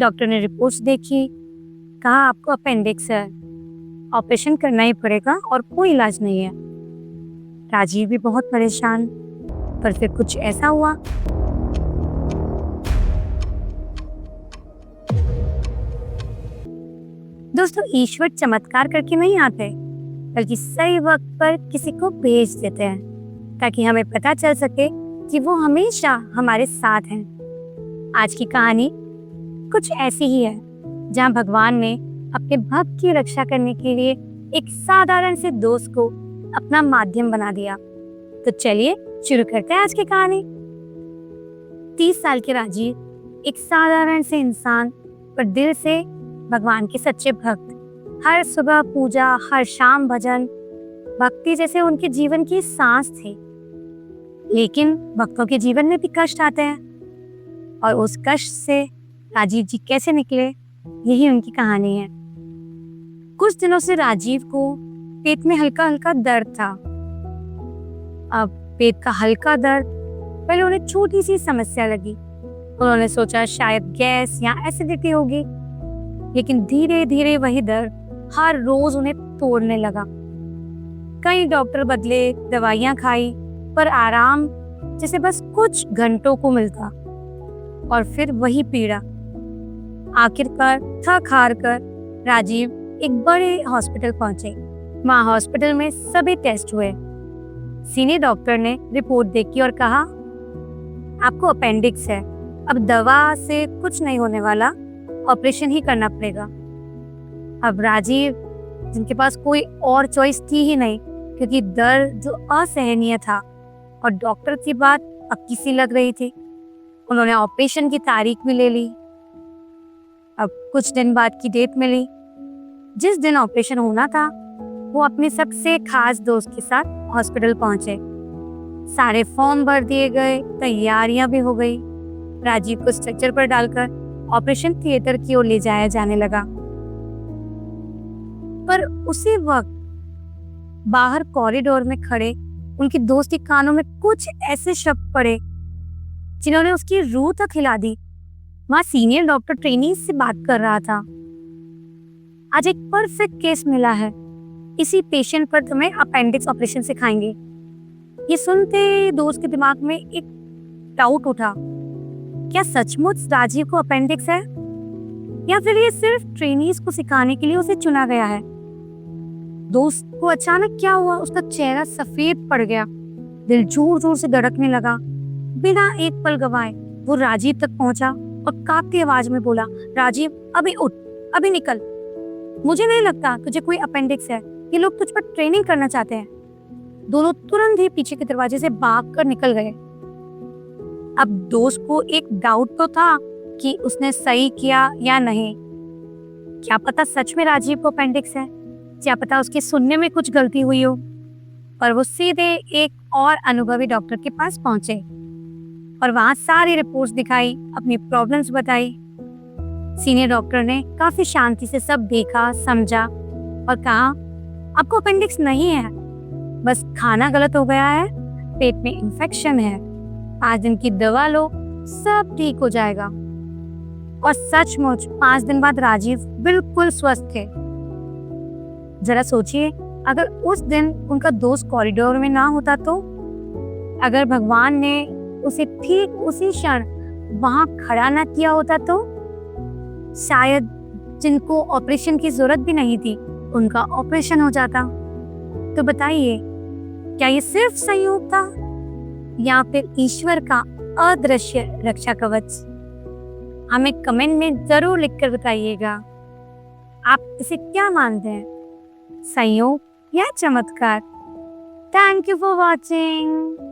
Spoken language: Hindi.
डॉक्टर ने रिपोर्ट्स देखी, कहा आपको अपेंडिक्स है, ऑपरेशन करना ही पड़ेगा और कोई इलाज नहीं है। राजीव भी बहुत परेशान, पर फिर कुछ ऐसा हुआ। दोस्तों, ईश्वर चमत्कार करके नहीं आते, बल्कि सही वक्त पर किसी को भेज देते हैं ताकि हमें पता चल सके कि वो हमेशा हमारे साथ हैं। आज की कहानी कुछ ऐसी ही है, जहां भगवान ने अपने भक्त की रक्षा करने के लिए एक साधारण से दोस्त को अपना माध्यम बना दिया। तो चलिए शुरू करते हैं आज की कहानी। 30 साल के राजीव एक साधारण से इंसान, पर दिल से भगवान के सच्चे भक्त। हर सुबह पूजा, हर शाम भजन, भक्ति जैसे उनके जीवन की सांस थी। लेकिन भक्तों के जीवन में भी कष्ट आते हैं, और उस कष्ट से राजीव जी कैसे निकले, यही उनकी कहानी है। कुछ दिनों से राजीव को पेट में हल्का हल्का दर्द था। अब पेट का हल्का दर्द पहले उन्हें छोटी सी समस्या लगी। उन्होंने सोचा शायद गैस या एसिडिटी होगी, लेकिन धीरे धीरे वही दर्द हर रोज उन्हें तोड़ने लगा। कई डॉक्टर बदले, दवाइयां खाई, पर आराम जैसे बस कुछ घंटों को मिलता, और फिर वही पीड़ा। आखिरकार थक हार कर राजीव एक बड़े हॉस्पिटल पहुंचे। वहां हॉस्पिटल में सभी टेस्ट हुए। सीनियर डॉक्टर ने रिपोर्ट देखी और कहा, आपको अपेंडिक्स है, अब दवा से कुछ नहीं होने वाला, ऑपरेशन ही करना पड़ेगा। अब राजीव, जिनके पास कोई और चॉइस थी ही नहीं, क्योंकि दर्द जो असहनीय था और डॉक्टर की बात पक्की सी लग रही थी, उन्होंने ऑपरेशन की तारीख भी ले ली। अब कुछ दिन बाद की डेट मिली। जिस दिन ऑपरेशन होना था, वो अपने सबसे खास दोस्त के साथ हॉस्पिटल पहुंचे। सारे फॉर्म भर दिए गए, तैयारियां भी हो गई। राजीव को स्ट्रेचर पर डालकर ऑपरेशन थिएटर की ओर ले जाया जाने लगा। पर उसी वक्त बाहर कॉरिडोर में खड़े उनकी दोस्त के कानों में कुछ ऐसे शब्द पड़े जिन्होंने उसकी रूह तक हिला दी। वहां सीनियर डॉक्टर ट्रेनी से बात कर रहा था। आज एक परफेक्ट केस मिला है, इसी पेशेंट पर तुम्हें अपेंडिक्स ऑपरेशन सिखाएंगे। ये सुनते दोस्त के दिमाग में एक डाउट उठा, क्या सचमुच राजीव को अपेंडिक्स है, या फिर ये सिर्फ ट्रेनीज को सिखाने के लिए उसे चुना गया है। दोस्त को अचानक क्या हुआ, उसका चेहरा सफेद पड़ गया, दिल जोर जोर से धड़कने लगा। बिना एक पल गवाए वो राजीव तक पहुंचा और कांपती आवाज में बोला, राजीव अभी उठ, अभी निकल। मुझे नहीं लगता तुझे कोई अपेंडिक्स है, ये लोग तुझ पर ट्रेनिंग करना चाहते हैं। दोनों तुरंत ही पीछे के दरवाजे से भागकर निकल गए। अब दोस्त को एक डाउट तो था कि उसने सही किया या नहीं। क्या पता सच में राजीव को अपेंडिक्स है, क्या पता उसके सुनने में कुछ गलती हुई हो। पर वो सीधे एक और अनुभवी डॉक्टर के पास पहुंचे और वहां सारी रिपोर्ट्स दिखाई, अपनी प्रॉब्लम्स बताई। सीनियर डॉक्टर ने काफी शांति से सब देखा, समझा और कहा, आपको अपेंडिक्स नहीं है, बस खाना गलत हो गया है, पेट में इंफेक्शन है, 5 दिन की दवा लो, सब ठीक हो जाएगा। और सचमुच 5 दिन बाद राजीव बिल्कुल स्वस्थ थे। जरा सोचिए, अगर उस दिन उनका दोस्त कॉरिडोर में ना होता तो, अगर भगवान ने उसे ठीक उसी क्षण वहां खड़ा ना किया होता तो, शायद जिनको ऑपरेशन की जरूरत भी नहीं थी, उनका ऑपरेशन हो जाता। तो बताइए, क्या ये सिर्फ संयोग था या फिर ईश्वर का अदृश्य रक्षा कवच? हमें कमेंट में जरूर लिखकर बताइएगा, आप इसे क्या मानते हैं, संयोग या चमत्कार? Thank you for watching.